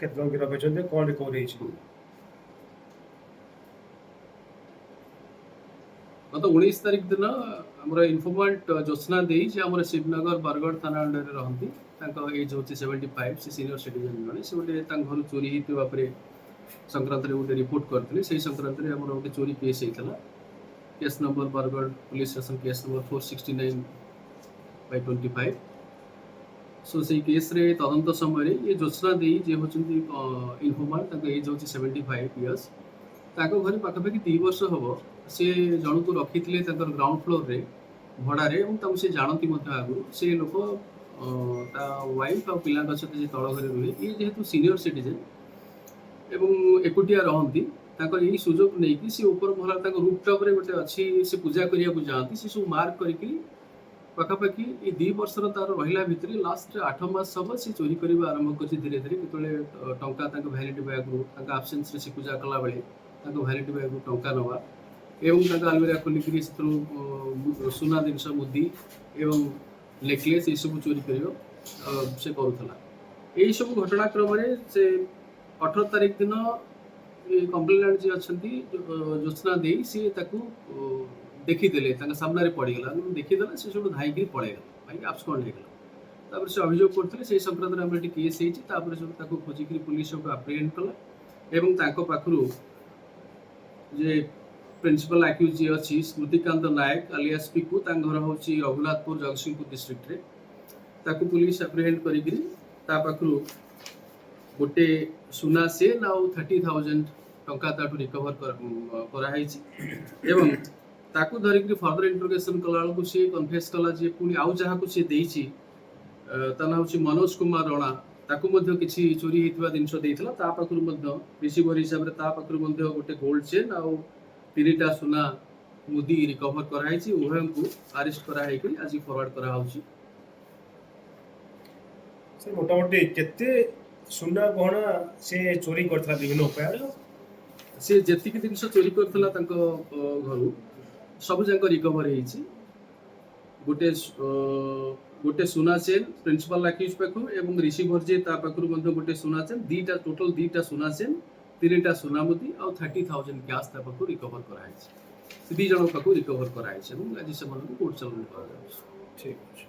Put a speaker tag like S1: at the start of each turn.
S1: କେତେ ଜଣ ଗିରଫ ହେଇଛନ୍ତି, କଣ ରିକଭରି ହେଇଛି?
S2: ଗତ 19 ତାରିଖ ଦିନ ଆମର ଇନଫର୍ମାଣ୍ଟ ଜ୍ୟୋତ୍ସ୍ନା ଦେଇ ଯେ ଆମର ଶିବନଗର ବରଗଡ଼ ଥାନା ଅଣ୍ଡରରେ ରହନ୍ତି, ତାଙ୍କ ଏଜ୍ ହେଉଛି 75, ସେ ସିନିୟର ସିଟିଜେନ୍ ଜଣେ, ସେ ଗୋଟେ ତାଙ୍କ ଘରୁ ଚୋରି ହେଇଥିବା ଉପରେ ସଂକ୍ରାନ୍ତରେ ଗୋଟେ ରିପୋର୍ଟ କରିଥିଲେ। ସେହି ସଂକ୍ରାନ୍ତରେ ଆମର ଗୋଟେ ଚୋରି କେସ୍ ହେଇଥିଲା। Case number Bargarh police station case number 469/25। सो से केस्रे तदंत समय ये ज्योत्स्ना दे जे होचंती इनफॉर्मर ताको एज होची 75 इयर्स ताको घरे पाखापाखि 2 वर्ष हबो से जण को रखिथिले ताकर ग्राउंड फ्लोर रे भड़ा रे और ताको से जानती मध्य आगु से लोक ता वाइफ और पिलांका सहित जे तळ घरे रुहे ये जेहेतु सीनियर सिटीजन एवं एकुटिया रहंती ताकर यही सुजोग नै कि से ऊपर भला ताको रूफ टॉप रे गोटे अछि से पूजा करिया को जांती से सब मार्क करके पाखापाखि ये 2 वर्ष तार रहा भितर लास्ट 8 मास हम से चोरी करने आरंभ कर धीरे धीरे जो टंका भैनिटी बैग रू आबसेन्स से पूजा कला बेले भैनिटी बैग रू टंका नवा एवं आलमेरा खोलिकी सुना जिनस मुदी एवं नेकलेस ये सब चोरी कर से करूला। यही सब घटनाक्रम से 18 तारिख दिन कंप्लेनेंट जी अच्छा ज्योत्स्ना दे सी देखीदे सामने पड़गला देखीदे से सब धाई पड़ेगा भाई आबस्कॉन्ड होगा से अभियोग करते से संक्रांत में केस होपर सब खोजिक पुलिस सब आप्रिहेंड कला एवं पाखु जे प्रिंसिपल आक्यूज जी अच्छी स्मृतिकांत नायक आलियास पिकू घर हूँ रघुनाथपुर जगतसिंहपुर डिस्ट्रिक्ट रे ताकू पुलिस आप्रिहेंड करू गोटे सुना सेन आउ 30,000 टंका ताठू रिकवर कराई एवं ताकू धरिक फर्दर इंट्रोगेशन कला बेलू सी कन्फेस कला जे पुणी आउ जहाँ को सी देइछि ता ना हूँ मनोज कुमार रणा ताकू मध्य किसी चोरी होता जिनस देइथिला ता पाखरु मध्य रिसीवर हिसाब रे ता पाखरु मध्य गोटे गोल्ड चेन आउ 3टा सुना मुदी रिकवर कराई उभय को अरेस्ट कराई आज फरवर्ड करा होछि।
S1: सर मोटामोटी केते सुना गहना से चोरी करथला विभिन्न उपाय
S2: से जेतिक जिनस चोरी करथला तांको घरु सब जाक रिकवर होइछि। गोटे गोटे सुना चेन प्रिंसिपल आक्यूज पाखु एवं रिसीवर जे ता पाखरु मध्य गोटे सुना चेन टोटल 2टा सुना चेन 3टा सुना मुदी और 30,000 कैश ता पाखु रिकवर कराइछि। 2 जण पाखु रिकवर कराइछि एवं आज से मन कोर्ट चलन करा जाउछि।
S1: ठीक अछि।